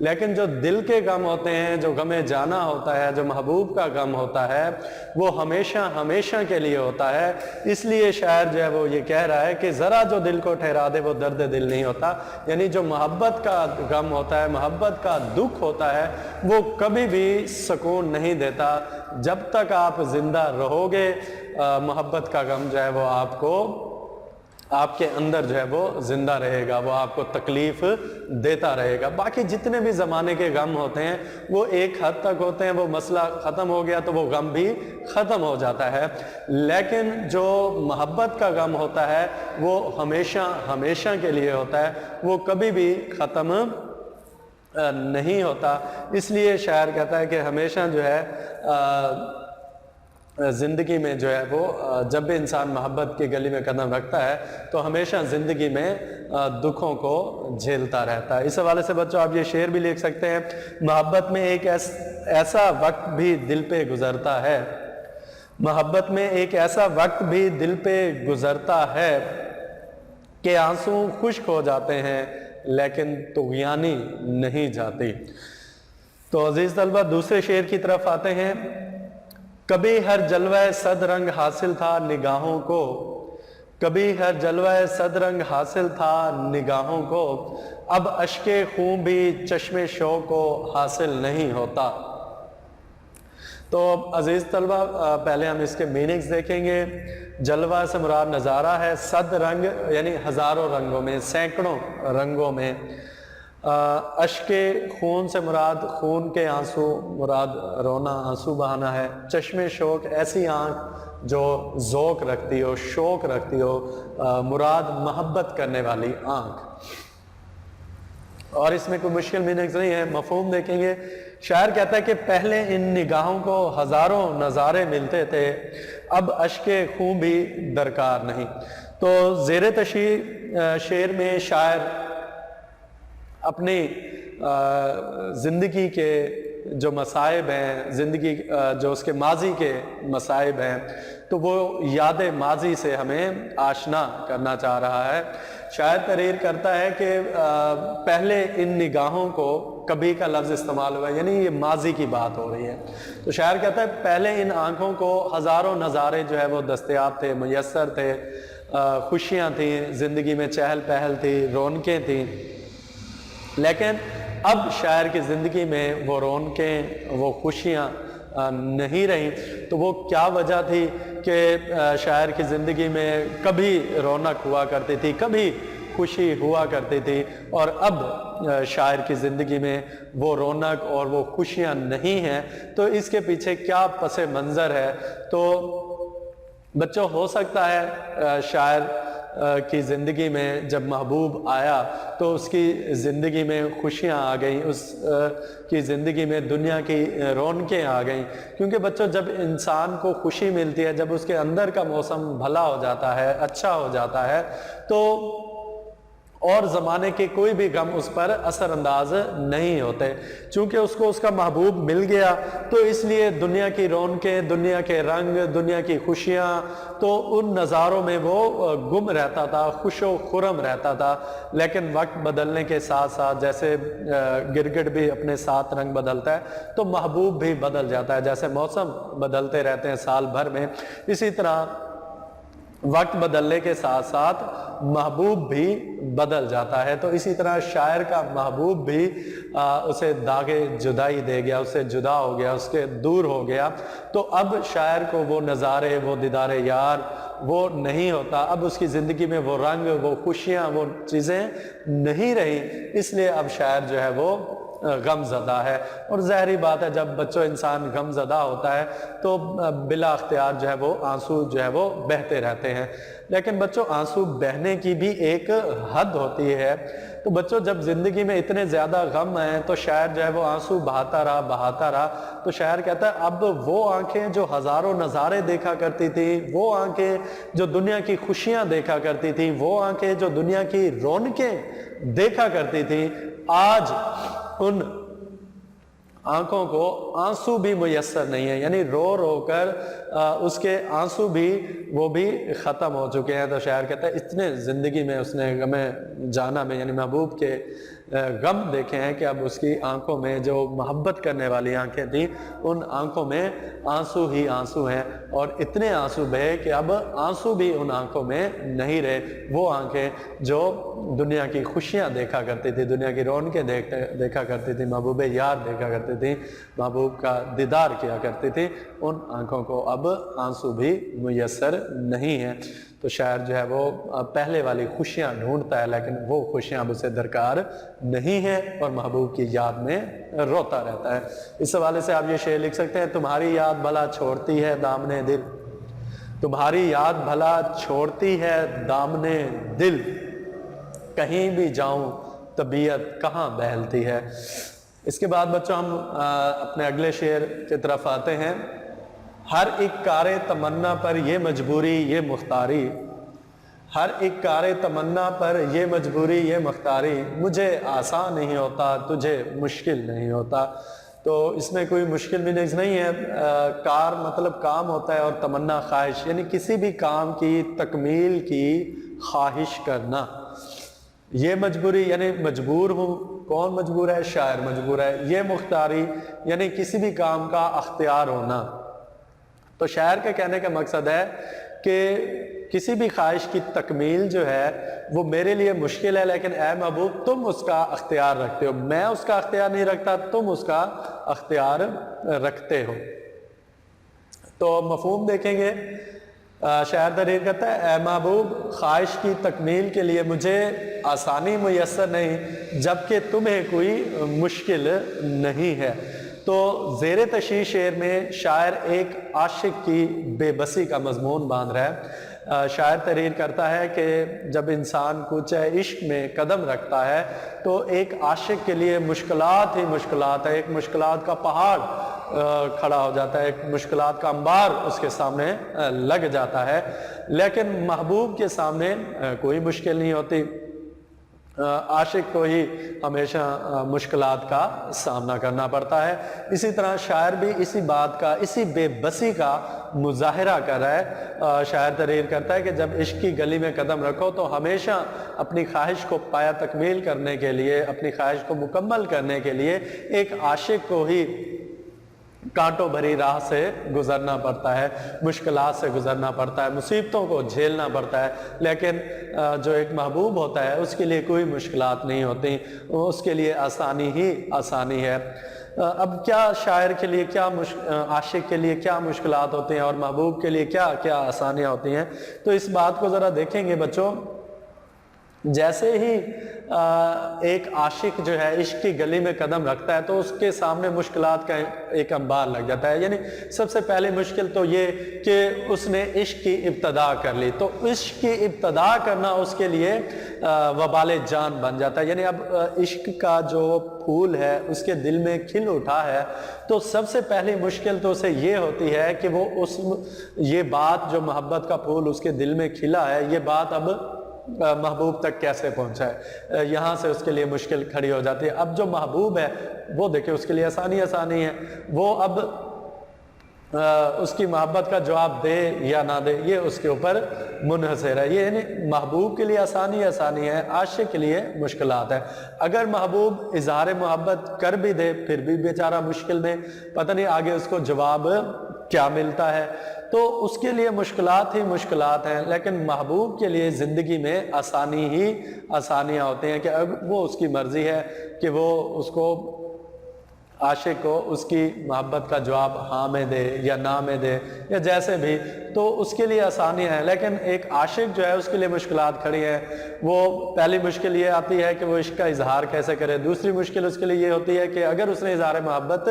لیکن جو دل کے غم ہوتے ہیں، جو غم جانا ہوتا ہے، جو محبوب کا غم ہوتا ہے، وہ ہمیشہ ہمیشہ کے لیے ہوتا ہے۔ اس لیے شاعر جو ہے وہ یہ کہہ رہا ہے کہ ذرا جو دل کو ٹھہرا دے وہ درد دل نہیں ہوتا، یعنی جو محبت کا غم ہوتا ہے، محبت کا دکھ ہوتا ہے، وہ کبھی بھی سکون نہیں دیتا۔ جب تک آپ زندہ رہو گے محبت کا غم جو ہے وہ آپ کے اندر جو ہے وہ زندہ رہے گا، وہ آپ کو تکلیف دیتا رہے گا۔ باقی جتنے بھی زمانے کے غم ہوتے ہیں وہ ایک حد تک ہوتے ہیں، وہ مسئلہ ختم ہو گیا تو وہ غم بھی ختم ہو جاتا ہے، لیکن جو محبت کا غم ہوتا ہے وہ ہمیشہ ہمیشہ کے لیے ہوتا ہے، وہ کبھی بھی ختم نہیں ہوتا۔ اس لیے شاعر کہتا ہے کہ ہمیشہ جو ہے زندگی میں جو ہے وہ جب بھی انسان محبت کی گلی میں قدم رکھتا ہے تو ہمیشہ زندگی میں دکھوں کو جھیلتا رہتا ہے۔ اس حوالے سے بچوں آپ یہ شعر بھی لکھ سکتے ہیں، محبت میں ایک ایسا وقت بھی دل پہ گزرتا ہے، محبت میں ایک ایسا وقت بھی دل پہ گزرتا ہے کہ آنسو خشک ہو جاتے ہیں لیکن طغیانی نہیں جاتی۔ تو عزیز طلبہ دوسرے شعر کی طرف آتے ہیں۔ کبھی ہر جلوہ صد رنگ حاصل تھا نگاہوں کو، کبھی ہر جلوہ صد رنگ حاصل تھا نگاہوں کو، اب اشک خون بھی چشم شوق کو حاصل نہیں ہوتا۔ تو عزیز طلبہ پہلے ہم اس کے میننگز دیکھیں گے۔ جلوہ سے مراد نظارہ ہے، صد رنگ یعنی ہزاروں رنگوں میں، سینکڑوں رنگوں میں، اشک خون سے مراد خون کے آنسو، مراد رونا آنسو بہانا ہے، چشم شوق ایسی آنکھ جو ذوق رکھتی ہو، شوق رکھتی ہو، مراد محبت کرنے والی آنکھ۔ اور اس میں کوئی مشکل میننگز نہیں ہے، مفہوم دیکھیں گے۔ شاعر کہتا ہے کہ پہلے ان نگاہوں کو ہزاروں نظارے ملتے تھے، اب اشک خون بھی درکار نہیں۔ تو زیر تشریح شعر میں شاعر اپنی زندگی کے جو مصائب ہیں، زندگی جو اس کے ماضی کے مصائب ہیں، تو وہ یاد ماضی سے ہمیں آشنا کرنا چاہ رہا ہے۔ شاعر تحریر کرتا ہے کہ پہلے ان نگاہوں کو، کبھی کا لفظ استعمال ہوا یعنی یہ ماضی کی بات ہو رہی ہے، تو شاعر کہتا ہے پہلے ان آنکھوں کو ہزاروں نظارے جو ہے وہ دستیاب تھے، میسر تھے، خوشیاں تھیں زندگی میں، چہل پہل تھی، رونقیں تھیں، لیکن اب شاعر کی زندگی میں وہ رونقیں، وہ خوشیاں نہیں رہیں۔ تو وہ کیا وجہ تھی کہ شاعر کی زندگی میں کبھی رونق ہوا کرتی تھی، کبھی خوشی ہوا کرتی تھی، اور اب شاعر کی زندگی میں وہ رونق اور وہ خوشیاں نہیں ہیں؟ تو اس کے پیچھے کیا پس منظر ہے؟ تو بچوں ہو سکتا ہے شاعر کی زندگی میں جب محبوب آیا تو اس کی زندگی میں خوشیاں آ گئیں، اس کی زندگی میں دنیا کی رونقیں آ گئیں، کیونکہ بچوں جب انسان کو خوشی ملتی ہے، جب اس کے اندر کا موسم بھلا ہو جاتا ہے، اچھا ہو جاتا ہے، تو اور زمانے کے کوئی بھی غم اس پر اثر انداز نہیں ہوتے، چونکہ اس کو اس کا محبوب مل گیا، تو اس لیے دنیا کی رونقیں، دنیا کے رنگ، دنیا کی خوشیاں، تو ان نظاروں میں وہ گم رہتا تھا، خوش و خرم رہتا تھا۔ لیکن وقت بدلنے کے ساتھ ساتھ، جیسے گرگٹ بھی اپنے 7 رنگ بدلتا ہے، تو محبوب بھی بدل جاتا ہے، جیسے موسم بدلتے رہتے ہیں سال بھر میں، اسی طرح وقت بدلنے کے ساتھ ساتھ محبوب بھی بدل جاتا ہے۔ تو اسی طرح شاعر کا محبوب بھی اسے داغ جدائی دے گیا، اسے جدا ہو گیا، اس کے دور ہو گیا، تو اب شاعر کو وہ نظارے، وہ دیدار یار وہ نہیں ہوتا، اب اس کی زندگی میں وہ رنگ، وہ خوشیاں، وہ چیزیں نہیں رہی، اس لیے اب شاعر جو ہے وہ غم زدہ ہے۔ اور ظاہری بات ہے جب بچوں انسان غم زدہ ہوتا ہے تو بلا اختیار جو ہے وہ آنسو جو ہے وہ بہتے رہتے ہیں، لیکن بچوں آنسو بہنے کی بھی ایک حد ہوتی ہے۔ تو بچوں جب زندگی میں اتنے زیادہ غم ہیں تو شاعر جو ہے وہ آنسو بہاتا رہا، تو شاعر کہتا ہے اب وہ آنکھیں جو ہزاروں نظارے دیکھا کرتی تھی، وہ آنکھیں جو دنیا کی خوشیاں دیکھا کرتی تھی، وہ آنکھیں جو دنیا کی رونقیں دیکھا کرتی تھی، آج ان آنکھوں کو آنسو بھی میسر نہیں ہے، یعنی رو رو کر اس کے آنسو بھی وہ بھی ختم ہو چکے ہیں۔ تو شاعر کہتا ہے اتنے زندگی میں اس نے غم جانا میں، یعنی محبوب کے غم دیکھے ہیں کہ اب اس کی آنکھوں میں جو محبت کرنے والی آنکھیں تھیں ان آنکھوں میں آنسو ہی آنسو ہیں، اور اتنے آنسو بہے کہ اب آنسو بھی ان آنکھوں میں نہیں رہے۔ وہ آنکھیں جو دنیا کی خوشیاں دیکھا کرتی تھی، دنیا کی رونقیں دیکھا کرتی تھی، محبوب یار دیکھا کرتی تھی، محبوب کا دیدار کیا کرتی تھی، ان آنکھوں کو اب آنسو بھی میسر نہیں ہیں۔ تو شاعر جو ہے وہ پہلے والی خوشیاں ڈھونڈتا ہے، لیکن وہ خوشیاں اب اسے درکار نہیں ہیں، اور محبوب کی یاد میں روتا رہتا ہے۔ اس حوالے سے آپ یہ شعر لکھ سکتے ہیں: تمہاری یاد بھلا چھوڑتی ہے دامن دل، تمہاری یاد بھلا چھوڑتی ہے دامن دل، کہیں بھی جاؤں طبیعت کہاں بہلتی ہے۔ اس کے بعد بچوں ہم اپنے اگلے شعر کی طرف آتے ہیں۔ ہر ایک کار تمنا پر یہ مجبوری یہ مختاری، ہر ایک کار تمنا پر یہ مجبوری یہ مختاری، مجھے آسان نہیں ہوتا تجھے مشکل نہیں ہوتا۔ تو اس میں کوئی مشکل میننگز نہیں ہے۔ کار مطلب کام ہوتا ہے، اور تمنا خواہش، یعنی کسی بھی کام کی تکمیل کی خواہش کرنا۔ یہ مجبوری یعنی مجبور ہوں، کون مجبور ہے؟ شاعر مجبور ہے۔ یہ مختاری یعنی کسی بھی کام کا اختیار ہونا۔ تو شاعر کے کہنے کا مقصد ہے کہ کسی بھی خواہش کی تکمیل جو ہے وہ میرے لیے مشکل ہے، لیکن اے محبوب تم اس کا اختیار رکھتے ہو، میں اس کا اختیار نہیں رکھتا، تم اس کا اختیار رکھتے ہو۔ تو مفہوم دیکھیں گے، شاعر تحریر کرتا ہے: اے محبوب خواہش کی تکمیل کے لیے مجھے آسانی میسر نہیں، جبکہ تمہیں کوئی مشکل نہیں ہے۔ تو زیر تشریح شعر میں شاعر ایک عاشق کی بے بسی کا مضمون باندھ رہا ہے۔ شاعر تحریر کرتا ہے کہ جب انسان کوچہ عشق میں قدم رکھتا ہے تو ایک عاشق کے لیے مشکلات ہی مشکلات ہے، ایک مشکلات کا پہاڑ کھڑا ہو جاتا ہے، ایک مشکلات کا انبار اس کے سامنے لگ جاتا ہے، لیکن محبوب کے سامنے کوئی مشکل نہیں ہوتی۔ عاشق کو ہی ہمیشہ مشکلات کا سامنا کرنا پڑتا ہے۔ اسی طرح شاعر بھی اسی بات کا، اسی بے بسی کا مظاہرہ کر رہا ہے۔ شاعر تحریر کرتا ہے کہ جب عشق کی گلی میں قدم رکھو تو ہمیشہ اپنی خواہش کو پایا تکمیل کرنے کے لیے، اپنی خواہش کو مکمل کرنے کے لیے ایک عاشق کو ہی کانٹوں بھری راہ سے گزرنا پڑتا ہے، مشکلات سے گزرنا پڑتا ہے، مصیبتوں کو جھیلنا پڑتا ہے، لیکن جو ایک محبوب ہوتا ہے اس کے لیے کوئی مشکلات نہیں ہوتی، اس کے لیے آسانی ہی آسانی ہے۔ اب کیا شاعر کے لیے کیا عاشق کے لیے کیا مشکلات ہوتی ہیں اور محبوب کے لیے کیا کیا آسانیاں ہوتی ہیں؟ تو اس بات کو ذرا دیکھیں گے بچوں۔ جیسے ہی ایک عاشق جو ہے عشق کی گلی میں قدم رکھتا ہے تو اس کے سامنے مشکلات کا ایک انبار لگ جاتا ہے۔ یعنی سب سے پہلی مشکل تو یہ کہ اس نے عشق کی ابتدا کر لی، تو عشق کی ابتدا کرنا اس کے لیے وبال جان بن جاتا ہے۔ یعنی اب عشق کا جو پھول ہے اس کے دل میں کھل اٹھا ہے، تو سب سے پہلی مشکل تو اسے یہ ہوتی ہے کہ وہ یہ بات جو محبت کا پھول اس کے دل میں کھلا ہے، یہ بات اب محبوب تک کیسے پہنچا ہے، یہاں سے اس کے لیے مشکل کھڑی ہو جاتی ہے۔ اب جو محبوب ہے وہ دیکھیں اس کے لیے آسانی ہے، وہ اب اس کی محبت کا جواب دے یا نہ دے یہ اس کے اوپر منحصر ہے۔ یہ یعنی محبوب کے لیے آسانی ہے، عاشق کے لیے مشکلات ہے۔ اگر محبوب اظہار محبت کر بھی دے پھر بھی بیچارہ مشکل میں، پتہ نہیں آگے اس کو جواب کیا ملتا ہے، تو اس کے لیے مشکلات ہی مشکلات ہیں۔ لیکن محبوب کے لیے زندگی میں آسانی ہی آسانیاں ہوتی ہیں کہ اب وہ اس کی مرضی ہے کہ وہ اس کو عاشق کو اس کی محبت کا جواب ہاں میں دے یا نہ میں دے یا جیسے بھی، تو اس کے لیے آسانیاں ہیں۔ لیکن ایک عاشق جو ہے اس کے لیے مشکلات کھڑی ہیں۔ وہ پہلی مشکل یہ آتی ہے کہ وہ عشق کا اظہار کیسے کرے، دوسری مشکل اس کے لیے یہ ہوتی ہے کہ اگر اس نے اظہار محبت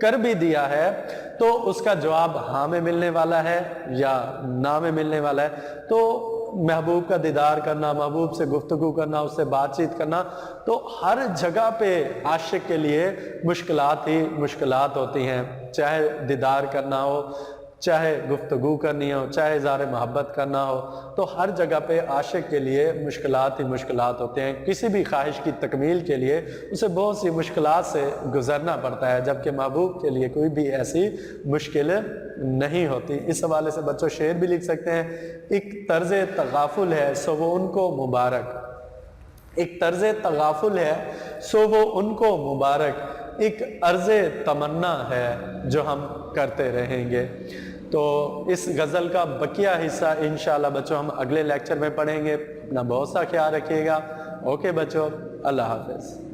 کر بھی دیا ہے تو اس کا جواب ہاں میں ملنے والا ہے یا نہ میں ملنے والا ہے۔ تو محبوب کا دیدار کرنا، محبوب سے گفتگو کرنا، اس سے بات چیت کرنا، تو ہر جگہ پہ عاشق کے لیے مشکلات ہی مشکلات ہوتی ہیں، چاہے دیدار کرنا ہو، چاہے گفتگو کرنی ہو، چاہے اظہار محبت کرنا ہو، تو ہر جگہ پہ عاشق کے لیے مشکلات ہی مشکلات ہوتے ہیں۔ کسی بھی خواہش کی تکمیل کے لیے اسے بہت سی مشکلات سے گزرنا پڑتا ہے، جبکہ محبوب کے لیے کوئی بھی ایسی مشکل نہیں ہوتی۔ اس حوالے سے بچوں شعر بھی لکھ سکتے ہیں: ایک طرز تغافل ہے سو وہ ان کو مبارک، ایک طرز تغافل ہے، سو وہ ان کو مبارک، ایک عرض تمنا ہے جو ہم کرتے رہیں گے۔ تو اس غزل کا بقیہ حصہ انشاءاللہ بچوں ہم اگلے لیکچر میں پڑھیں گے۔ اپنا بہت سا خیال رکھیے گا۔ اوکے بچوں، اللہ حافظ۔